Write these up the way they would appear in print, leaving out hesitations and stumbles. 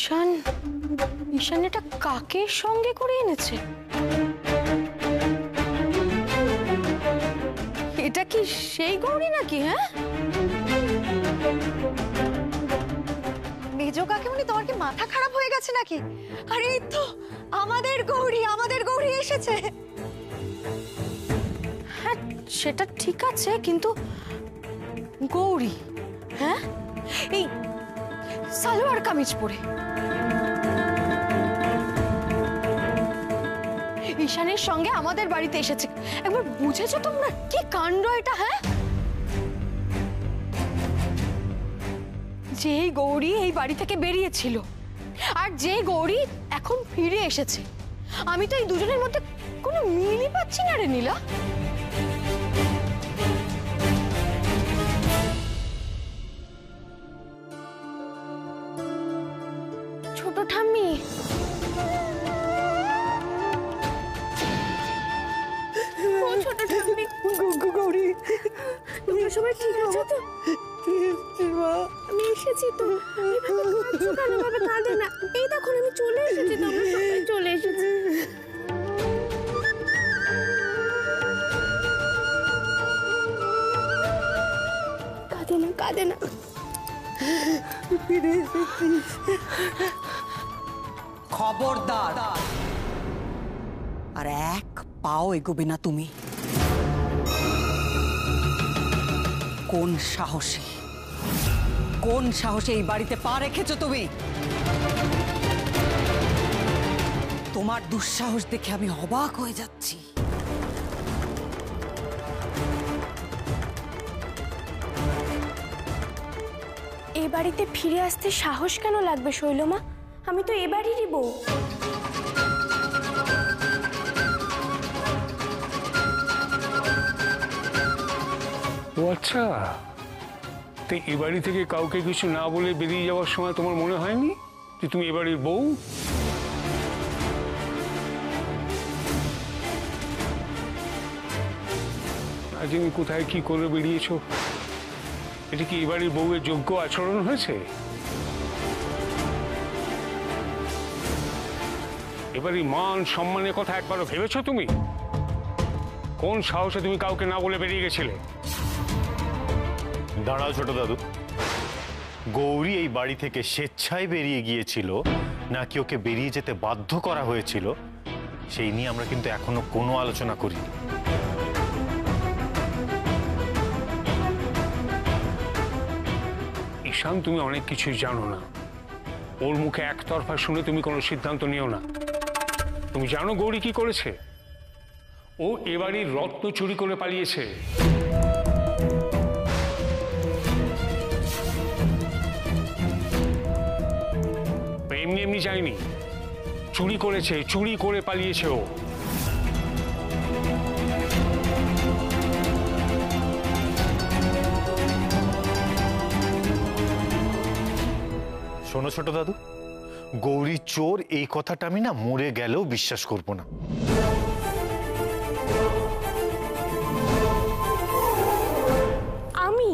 ঈশান ঈশান এটা কাকের সঙ্গে করে এনেছে? এটা কি সেই গৌরী নাকি? হ্যাঁ, মেজো কাকিমণি, তোমার কি মাথা খারাপ হয়ে গেছে নাকি? আরে এই তো আমাদের গৌরী এসেছে। হ্যাঁ সেটা ঠিক আছে, কিন্তু গৌরী হ্যাঁ এই সালোয়ার কামিজ পরে ঈশানের সঙ্গে আমাদের বাড়িতে এসেছে। একবার বুঝেছো তোমরা কি কাণ্ড এটা? হ্যাঁ, যে গৌরী এই বাড়ি থেকে বেরিয়েছিল আর যে গৌরী এখন ফিরে এসেছে, আমি তো এই দুজনের মধ্যে কোনো মিলই পাচ্ছি না রে নীলা। ছোট ঠাম্মি, ও ছোট ঠাম্মি, গৌরী, তোমরা সবাই ঠিক আছো তো? আমি এসেছি তো। ভাবে কাঁদে না, এই দেখুন আমি চলে এসেছি, তোমরা সবাই চলে এসেছি। কাঁদে না। খবরদার, আর এক পাও এগোবে না তুমি। কোন সাহসে এই বাড়িতে পা রেখেছো তুমি? তোমার দুঃসাহস দেখে আমি অবাক হয়ে যাচ্ছি। এই বাড়িতে ফিরে আসতে সাহস কেন লাগবে শৈলমা? আমি তো এ বাড়িরই বউ। ও আচ্ছা, তো এ বাড়ি থেকে কাউকে কিছু না বলে বেরিয়ে যাওয়ার সময় তোমার মনে হয়নি যে তুমি এ বাড়ির বউ? আজ তুমি কোথায় কি করে বেরিয়েছ? এটা কি এ বাড়ির বউয়ের যোগ্য আচরণ হয়েছে? এবারই মান সম্মানের কথা একবারও ভেবেছো তুমি? কোন সাহসে তুমি কাউকে না বলে বেরিয়ে গেছিলে? দাঁড়াও ছোট দাদু, গৌরী এই বাড়ি থেকে স্বেচ্ছায় বেরিয়ে গিয়েছিল নাকি ওকে বেরিয়ে যেতে বাধ্য করা হয়েছিল, সেই নিয়ে আমরা কিন্তু এখনো কোনো আলোচনা করিনি। ঈশান, তুমি অনেক কিছুই জানো না। ওর মুখে একতরফা শুনে তুমি কোনো সিদ্ধান্ত নিও না। তুমি জানো গৌরী কি করেছে? ও এ বাড়ির রত্ন চুরি করে পালিয়েছে। এমনি এমনি যায়নি, চুরি করেছে, চুরি করে পালিয়েছে ও। শোনো ছোট দাদু, গৌরী চোর এই কথাটা আমি না মরে গেলেও বিশ্বাস করব না। আমি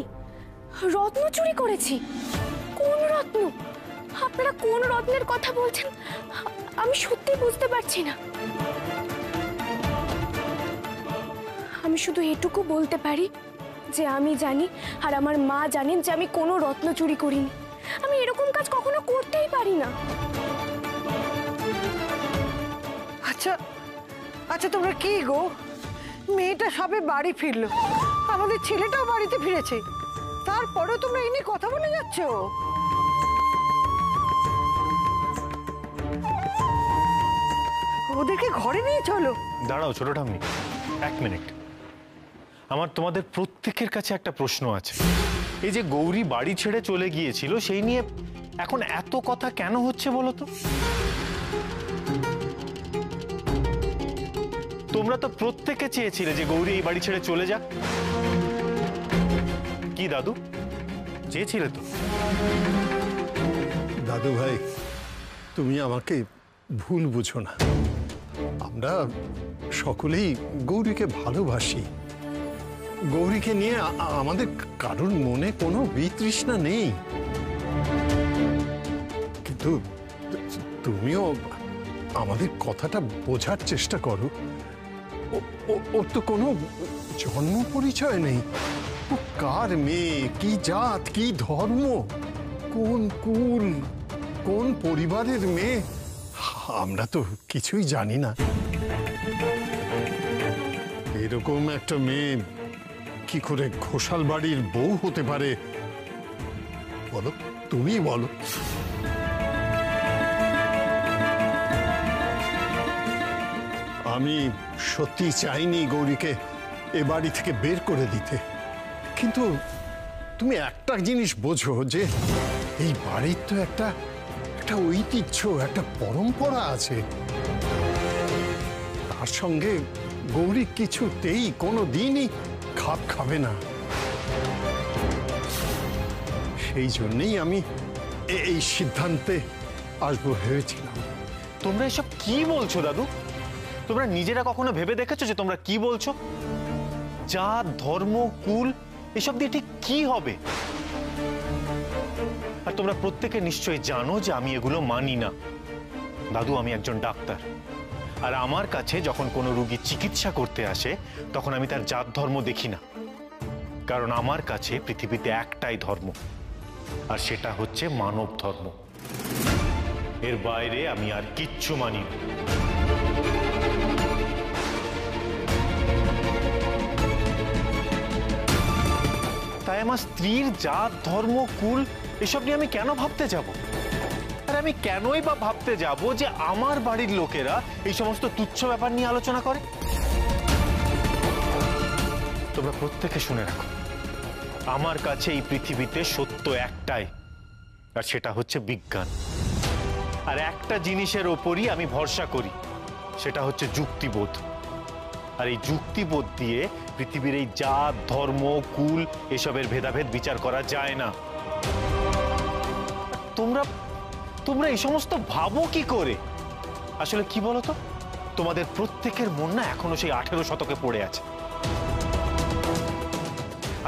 রত্ন চুরি করেছি? কোন রত্ন? আপনারা কোন রত্নের কথা বলছেন আমি সত্যি বুঝতে পারছি না। আমি শুধু এটুকু বলতে পারি যে আমি জানি আর আমার মা জানেন যে আমি কোনো রত্ন চুরি করিনি। আমি এরকম কাজ কখনো করতেই পারি না। আচ্ছা আচ্ছা, তোমরা কি গো, মেয়েটা সবে বাড়ি ফিরলো, আমাদের ছেলেটাও বাড়িতে ফিরেছে, তারপরেও তোমরা এই নিয়ে কথা বলে যাচ্ছ? ওদেরকে ঘরে নিয়ে চলো। দাঁড়াও ছোট ঠাম্মি, এক মিনিট। আমার তোমাদের প্রত্যেকের কাছে একটা প্রশ্ন আছে। এই যে গৌরী বাড়ি ছেড়ে চলে গিয়েছিল, সেই নিয়ে এখন এত কথা কেন হচ্ছে বলো তো? তোমরা তো প্রত্যেকে চেয়েছিলে যে গৌরী এই বাড়ি ছেড়ে চলে যাক। কি দাদু, চেয়েছিলে তো? দাদু ভাই, তুমি আমাকে ভুল বুঝো না। আমরা সকলেই গৌরীকে ভালোবাসি। গৌরীকে নিয়ে আমাদের কারোর মনে কোনো বিতৃষ্ণা নেই। কিন্তু তুমিও আমাদের কথাটা বোঝার চেষ্টা করো। ওর তো কোনো জন্ম পরিচয় নেই। ও কার মেয়ে, কি জাত, কি ধর্ম, কোন কুল, কোন পরিবারের মেয়ে, আমরা তো কিছুই জানি না। এরকম একটা মেয়ে কি করে ঘোষাল বাড়ির বউ হতে পারে বলো, তুমি বলো। আমি সত্যি চাইনি গৌরীকে এ বাড়ি থেকে বের করে দিতে, কিন্তু তুমি একটা জিনিস বোঝো যে এই বাড়ির তো একটা ঐতিহ্য, একটা পরম্পরা আছে। তার সঙ্গে গৌরী কিছুতেই কোনো দিনই খাপ খাবে না। সেই জন্যই আমি এই সিদ্ধান্তে আসবো ভেবেছিলাম। তোমরা এসব কি বলছো দাদু? তোমরা নিজেরা কখনো ভেবে দেখেছো যে তোমরা কি বলছো? জাত, ধর্ম, কুল এসব দিয়ে ঠিক কি হবে? আর তোমরা প্রত্যেকে নিশ্চয়ই জানো যে আমি এগুলো মানি না। দাদু, আমি একজন ডাক্তার, আর আমার কাছে যখন কোনো রোগী চিকিৎসা করতে আসে তখন আমি তার জাত ধর্ম দেখি না, কারণ আমার কাছে পৃথিবীতে একটাই ধর্ম, আর সেটা হচ্ছে মানব ধর্ম। এর বাইরে আমি আর কিচ্ছু মানি না। তাই আমার স্ত্রীর জাত, ধর্ম, কুল এসব নিয়ে আমি কেন ভাবতে যাব? আর আমি কেনই বা ভাবতে যাব যে আমার বাড়ির লোকেরা এই সমস্ত তুচ্ছ ব্যাপার নিয়ে আলোচনা করে? তোমরা প্রত্যেকে শুনে রাখো, আমার কাছে এই পৃথিবীতে সত্য একটাই, আর সেটা হচ্ছে বিজ্ঞান। আর একটা জিনিসের ওপরই আমি ভরসা করি, সেটা হচ্ছে যুক্তিবোধ। আর এই যুক্তিবোধ দিয়ে পৃথিবীর এই জাত, ধর্ম, কুল এসবের ভেদাভেদ বিচার করা যায় না। তোমরা এই সমস্ত ভাবো কি করে? আসলে কি বলতো, তোমাদের প্রত্যেকের মন না এখনো সেই 18 শতকে পড়ে আছে।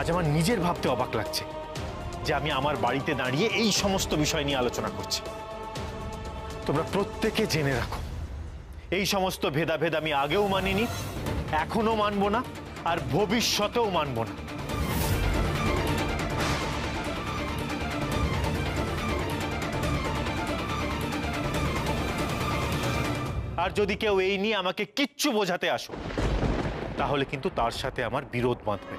আজ আমার নিজের ভাবতে অবাক লাগছে যে আমি আমার বাড়িতে দাঁড়িয়ে এই সমস্ত বিষয় নিয়ে আলোচনা করছি। তোমরা প্রত্যেকে জেনে রাখো, এই সমস্ত ভেদাভেদ আমি আগেও মানিনি, এখনো মানবো না, আর ভবিষ্যতেও মানবো না। আর যদি কেউ এই নিয়ে আমাকে কিচ্ছু বোঝাতে আসো, তাহলে কিন্তু তার সাথে আমার বিরোধ বাঁধবে।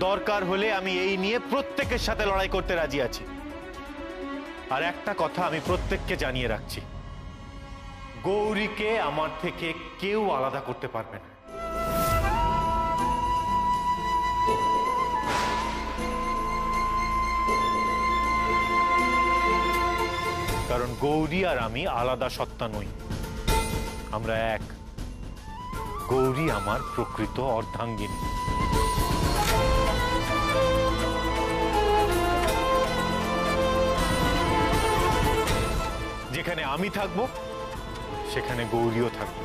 দরকার হলে আমি এই নিয়ে প্রত্যেকের সাথে লড়াই করতে রাজি আছি। আর একটা কথা আমি প্রত্যেককে জানিয়ে রাখছি, গৌরীকে আমার থেকে কেউ আলাদা করতে পারবে না। কারণ গৌরী আর আমি আলাদা সত্তা নই, আমরা এক। গৌরী আমার প্রকৃত অর্ধাঙ্গিনী। যেখানে আমি থাকব সেখানে গৌরীও থাকবে।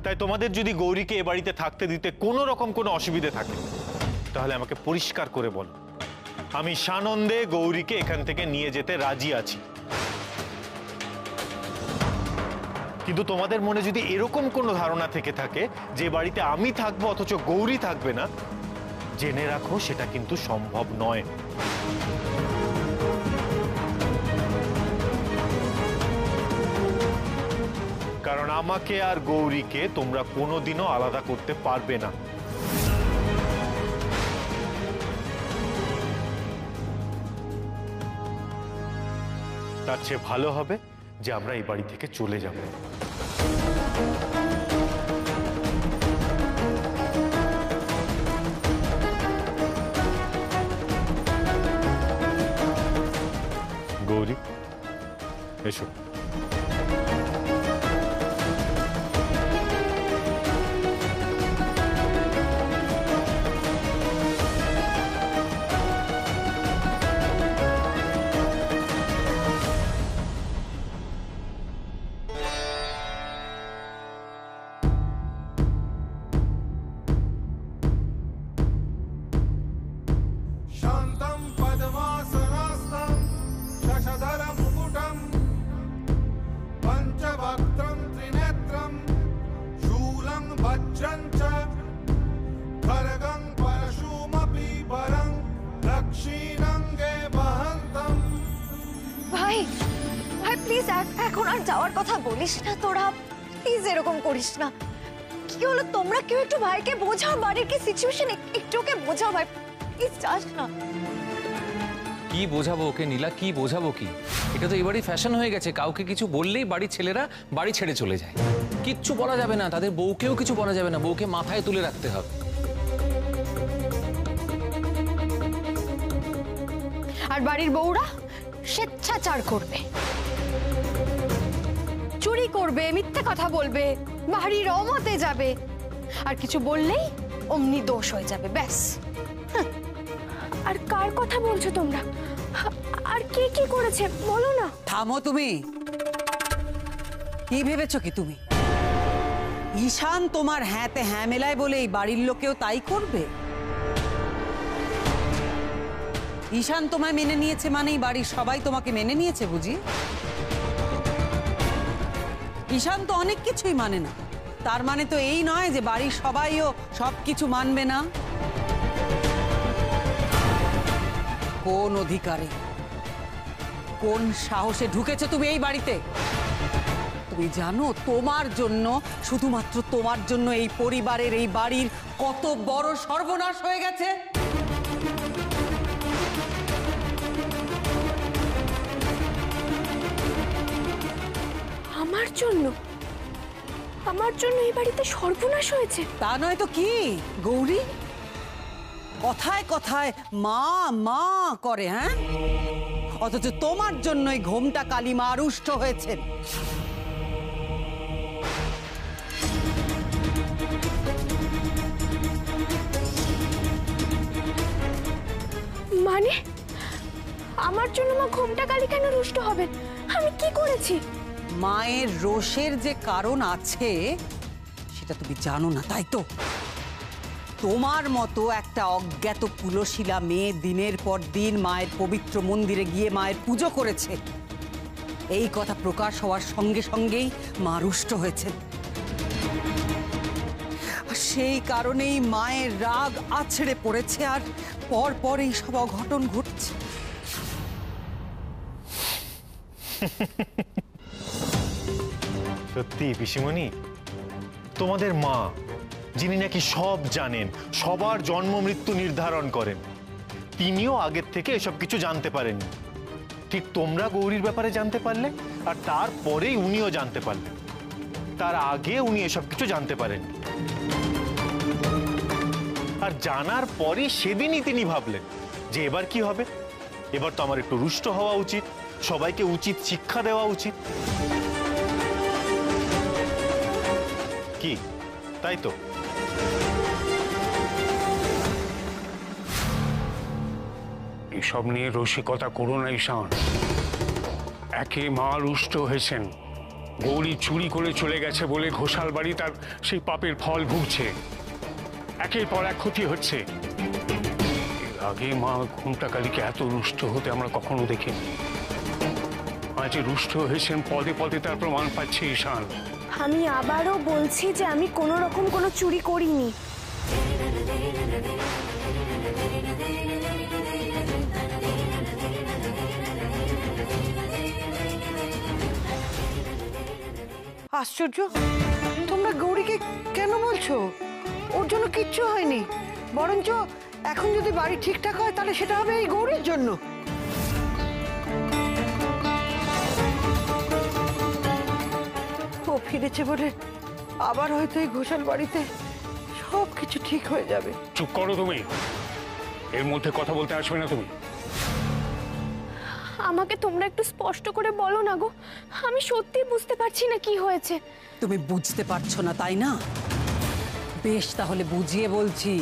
তাই তোমাদের যদি গৌরীকে এ বাড়িতে থাকতে দিতে কোনো রকম কোনো অসুবিধে থাকে, তাহলে আমাকে পরিষ্কার করে বলো। আমি সানন্দে গৌরীকে এখান থেকে নিয়ে যেতে রাজি আছি। কিন্তু তোমাদের মনে যদি এরকম কোনো ধারণা থেকে থাকে যে বাড়িতে আমি থাকবো অথচ গৌরী থাকবে না, জেনে রাখো সেটা কিন্তু সম্ভব নয়। কারণ আমাকে আর গৌরীকে তোমরা কোনোদিনও আলাদা করতে পারবে না। তার চেয়ে ভালো হবে যে আমরা এই বাড়ি থেকে চলে যাব। গৌরী, এসো। वज्रं च खड्गं परशुमपि परं दक्षिणाङ्गे वहन्तम्। ভাই ভাই প্লিজ এখন আর যাওয়ার কথা বলিস না, তোরা প্লিজ এরকম করিস না। কি হলো, তোমরা কেউ একটু ভাইকে বোঝাও, বাড়ির কি সিচুয়েশন একটু ওকে বোঝাও ভাই, প্লিজ যাস না। কি বোঝাবো ওকে নীলা, কি বোঝাবো কি? এটা তো এবারই ফ্যাশন হয়ে গেছে, কাউকে কিছু বললেই বাড়ির ছেলেরা বাড়ি ছেড়ে চলে যায়। কিচ্ছু বলা যাবে না, তাদের বউকেও কিছু বলা যাবে না, বউকে মাথায় তুলে রাখতে হবে। আর বাড়ির বউরা স্বেচ্ছাচার করবে, চুরি করবে, মিথ্যে কথা বলবে, বাড়ির অমতে যাবে, আর কিছু বললেই অমনি দোষ হয়ে যাবে, ব্যাস। আর কার কথা বলছো তোমরা? আর কে কি করেছে বলো না। থামো তুমি। কি ভেবেছো কি তুমি? ঈশান তোমার হ্যাঁতে হ্যাঁ মেলায় বলে এই বাড়ির লোকেও তাই করবে? ঈশান তোমায় মেনে নিয়েছে মানেই বাড়ির সবাই তোমাকে মেনে নিয়েছে বুঝি? ঈশান তো অনেক কিছুই মানে না, তার মানে তো এই নয় যে বাড়ির সবাইও সবকিছু মানবে না। কোন অধিকারে, কোন সাহসে ঢুকেছো তুমি এই বাড়িতে? তুমি জানো তোমার জন্য, শুধুমাত্র তোমার জন্য এই পরিবারের, এই বাড়ির কত বড় সর্বনাশ হয়ে গেছে? আমার জন্য? আমার জন্য এই বাড়িতে সর্বনাশ হয়েছে? তা নয় তো কি গৌরী, কথায় কথায় মা মা করে, হ্যাঁ? অথচ তোমার জন্যই ঘোমটা কালিমা রুষ্ট হয়েছে। মানে আমার জন্য মা ঘোমটা কালী কেন রুষ্ট হবেন? আমি কি করেছি? মায়ের রোষের যে কারণ আছে সেটা তুমি জানো না, তাই তো? তোমার মতো একটা অজ্ঞাত কুলশীলা মেয়ে দিনের পর দিন মায়ের পবিত্র মন্দিরে গিয়ে মায়ের পুজো করেছে, এই কথা প্রকাশ হওয়ার সঙ্গে সঙ্গেই মা রুষ্ট হয়েছে। আর সেই কারণেই মায়ের রাগ আছড়ে পড়েছে, আর পর পর এই সব অঘটন ঘটছে। সত্যি পিসিমণি, তোমাদের মা যিনি নাকি সব জানেন, সবার জন্ম মৃত্যু নির্ধারণ করেন, তিনিও আগের থেকে এসব কিছু জানতে পারেননি। ঠিক তোমরা গৌরীর ব্যাপারে জানতে পারলে, আর তারপরেই উনিও জানতে পারলেন। তার আগে উনি এসব কিছু জানতে পারেন, আর জানার পরে সেদিনই তিনি ভাবলেন যে এবার কি হবে, এবার তো আমার একটু রুষ্ট হওয়া উচিত, সবাইকে উচিত শিক্ষা দেওয়া উচিত। কি তাই তো? এসব নিয়ে রসিকতা করো না ঈশান। একে মা রুষ্ট হয়েছেন, গৌরী চুরি করে চলে গেছে বলে ঘোষাল বাড়ি তার সেই পাপের ফল ভুগছে, একের পর এক ক্ষতি হচ্ছে। এর আগে মা ঘোমটা কালীকে এত রুষ্ট হতে আমরা কখনো দেখিনি। আজ রুষ্ট হয়েছেন, পদে পদে তার প্রমাণ পাচ্ছে ঈশান। আমি আবারও বলছি যে আমি কোনো রকম কোনো চুরি করিনি। আশ্চর্য, তোমরা গৌরীকে কেন বলছো? ওর জন্য কিচ্ছু হয়নি, বরঞ্চ এখন যদি বাড়ি ঠিকঠাক হয় তাহলে সেটা হবে এই গৌরীর জন্য। ও ফিরেছে বলে আবার হয়তো এই ঘোষাল বাড়িতে সব কিছু ঠিক হয়ে যাবে। চুপ করো তুমি, এর মধ্যে কথা বলতে আসবে না তুমি। আমাকে তোমরা একটু স্পষ্ট করে বলো না গো, আমি সত্যি বুঝতে পারছি না কি হয়েছে। তুমি বুঝতে পারছো না তাই না? বেশ, তাহলে বুঝিয়ে বলছি।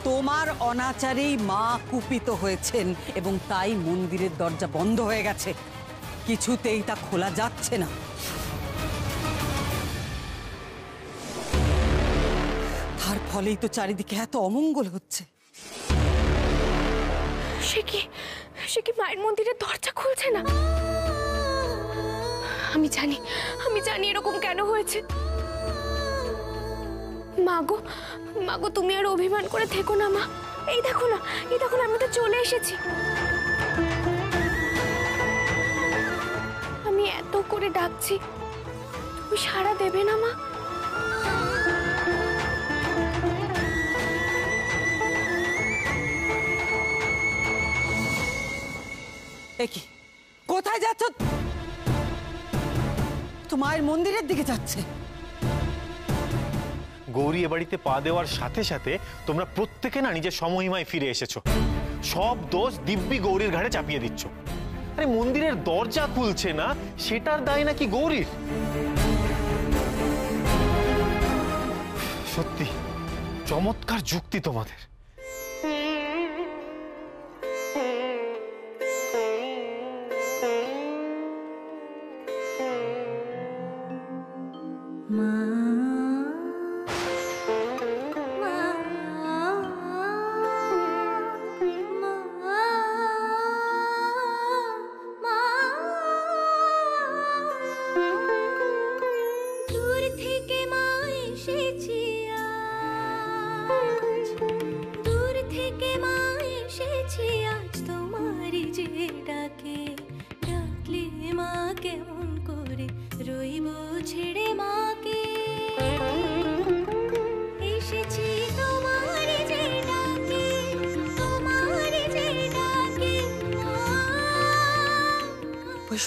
তোমার অনাচারেই মা কুপিত হয়েছেন এবং তাই মন্দিরের দরজা বন্ধ হয়ে গেছে, কিছুতেই তা খোলা যাচ্ছে না। তার ফলেই তো চারিদিকে এত অমঙ্গল হচ্ছে। সে কি মায়ের মন্দিরের দরজা খুলছে না? আমি জানি এরকম কেন হয়েছে। মাগো মাগো, তুমি আর অভিমান করে থেকো না মা। এই দেখো না, এই দেখো না, আমি তো চলে এসেছি। আমি এত করে ডাকছি, তুমি সাড়া দেবে না মা? কি কোথায় যাচ্ছ? তো মায়ের মন্দিরের দিকে যাচ্ছে। গৌরী এ বাড়িতে পা দেওয়ার সাথে সাথে তোমরা প্রত্যেকে না নিজের সমহিমায় ফিরে এসেছো। সব দোষ দিব্যি গৌরীর ঘাড়ে চাপিয়ে দিচ্ছ। আরে মন্দিরের দরজা খুলছে না, সেটার দায় নাকি গৌরীর? সত্যি চমৎকার যুক্তি তোমাদের।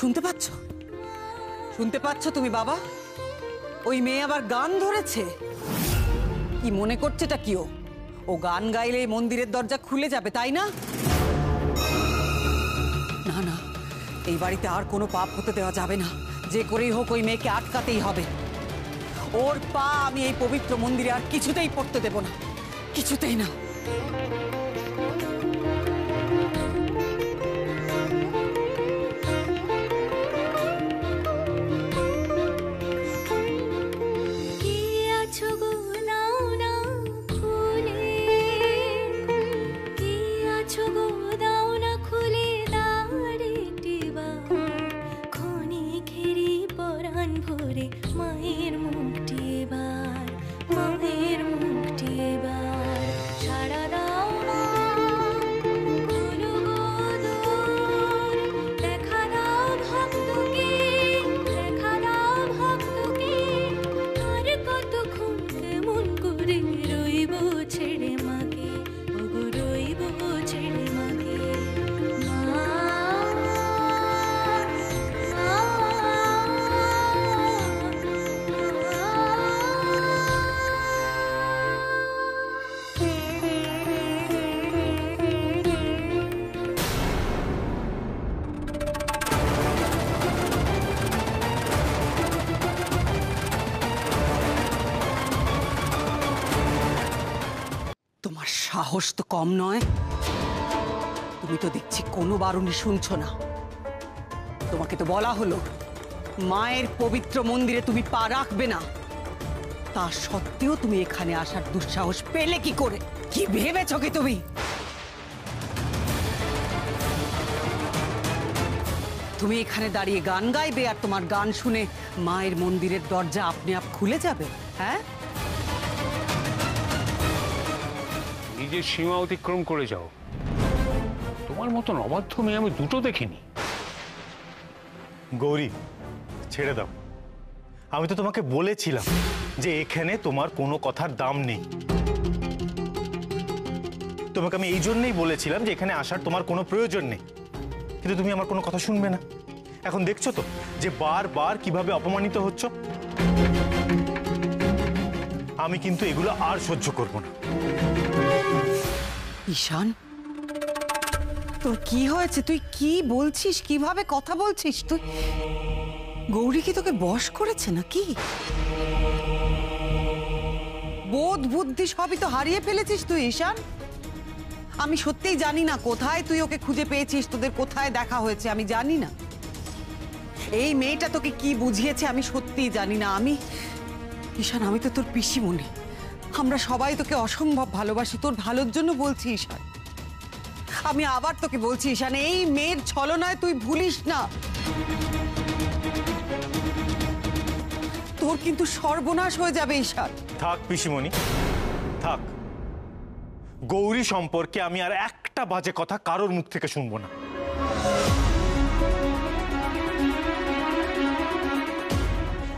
শুনতে পাচ্ছ? শুনতে পাচ্ছ তুমি বাবা? ওই মেয়ে আবার গান ধরেছে। কি মনে করছেটা কি? ও গান গাইলে মন্দিরের দরজা খুলে যাবে, তাই না? না না, এই বাড়িতে আর কোনো পাপ হতে দেওয়া যাবে না। যে করেই হোক ওই মেয়েকে আটকাতেই হবে। ওর পা আমি এই পবিত্র মন্দিরে আর কিছুতেই পড়তে দেব না, কিছুতেই না। সাহস তো কম নয়। তুমি তো দেখছি কোনো বারণই শুনছো না। তোমাকে তো বলা হলো মায়ের পবিত্র মন্দিরে তুমি পা রাখবে না, তা সত্ত্বেও তুমি এখানে আসার দুঃসাহস পেলে কি করে? কি ভেবেছ কি তুমি? তুমি এখানে দাঁড়িয়ে গান গাইবে আর তোমার গান শুনে মায়ের মন্দিরের দরজা আপনি আপ খুলে যাবে? হ্যাঁ, নিজের সীমা অতিক্রম করে যাও। তোমার মতন অবাধ্য মেয়ে আমি দুটো দেখিনি। গৌরী, ছেড়ে দাও। আমি তো তোমাকে বলেছিলাম যে এখানে তোমার কোনো কথার দাম নেই। তোমাকে আমি এই জন্যই বলেছিলাম যে এখানে আসার তোমার কোনো প্রয়োজন নেই, কিন্তু তুমি আমার কোনো কথা শুনবে না। এখন দেখছো তো যে বারবার কিভাবে অপমানিত হচ্ছ। আমি কিন্তু এগুলো আর সহ্য করব না। ঈশান, তোর কি হয়েছে? তুই কি বলছিস? কিভাবে কথা বলছিস তুই? গৌরী কি তোকে বশ করেছে নাকি? বোধ বুদ্ধি সবই তো হারিয়ে ফেলেছিস তুই ঈশান। আমি সত্যিই জানি না কোথায় তুই ওকে খুঁজে পেয়েছিস, তোদের কোথায় দেখা হয়েছে আমি জানি না। এই মেয়েটা তোকে কি বুঝিয়েছে আমি সত্যিই জানি না। ঈশান, আমি তো তোর পিসিমণি। আমরা সবাই তোকে অসম্ভব ভালোবাসি, তোর ভালোর জন্য বলছি ঈশান। আমি আবার তোকে বলছি ঈশান, এই মেয়ের ছলনায় তুই ভুলিস না। তোর কিন্তু সর্বনাশ হয়ে যাবে ঈশান। থাক পিসিমণি, থাক। গৌরী সম্পর্কে আমি আর একটা বাজে কথা কারোর মুখ থেকে শুনবো না।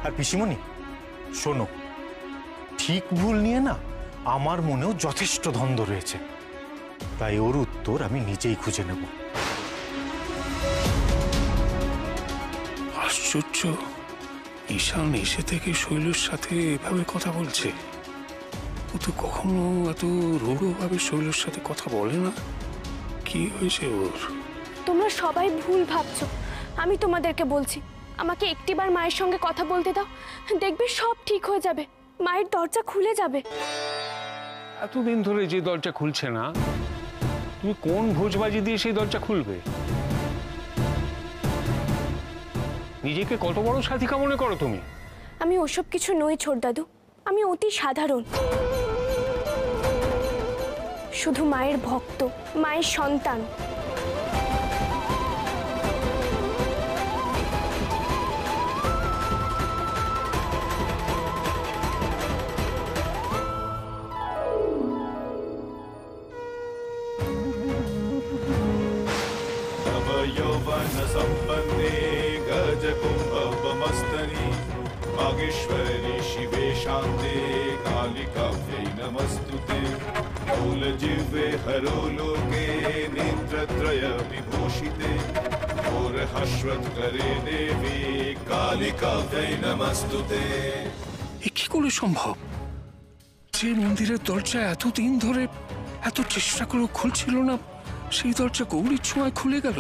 আর পিসিমণি শোনো, ঠিক ভুল নিয়ে না আমার মনেও যথেষ্ট দ্বন্দ্ব রয়েছে, তাই ওর উত্তর আমি নিজেই খুঁজে নেব। আশ্চর্য, ঈশান এসে থেকে শৈলের সাথে এভাবে কথা বলছে। ও তো কখনো এত রূঢ়ভাবে শৈলের সাথে কথা বলে না। কি হয়েছে ওর? তোমরা সবাই ভুল ভাবছো। আমি তোমাদেরকে বলছি, আমাকে একটিবার মায়ের সঙ্গে কথা বলতে দাও, দেখবে সব ঠিক হয়ে যাবে, মায়ের দরজা খুলে যাবে। এতদিন ধরে যে দরজা খুলছে না, তুমি কোন ভোজবাজি দিয়ে সেই দরজা খুলবে? নিজেকে কত বড় সাধিকা মনে করো তুমি? আমি ওসব কিছু নই ছোট দাদু, আমি অতি সাধারণ, শুধু মায়ের ভক্ত, মায়ের সন্তান। यौवन संपन्ने गजकुम्भमस्तनि वागीश्वरि शिवे शान्ते कालिकाभ्यै नमस्तुते मूलजिह्वे हरोलोके नेत्रत्रय विभूषिते घोरहश्वत्करे देवी कालिकाभ्यै नमस्तुते। এ কি করে সম্ভব? যে মন্দিরের দরজা এতদিন ধরে এত চেষ্টা করেও খুলছিল না, সেই দরজা গৌরীর ছোঁয়ায় খুলে গেল।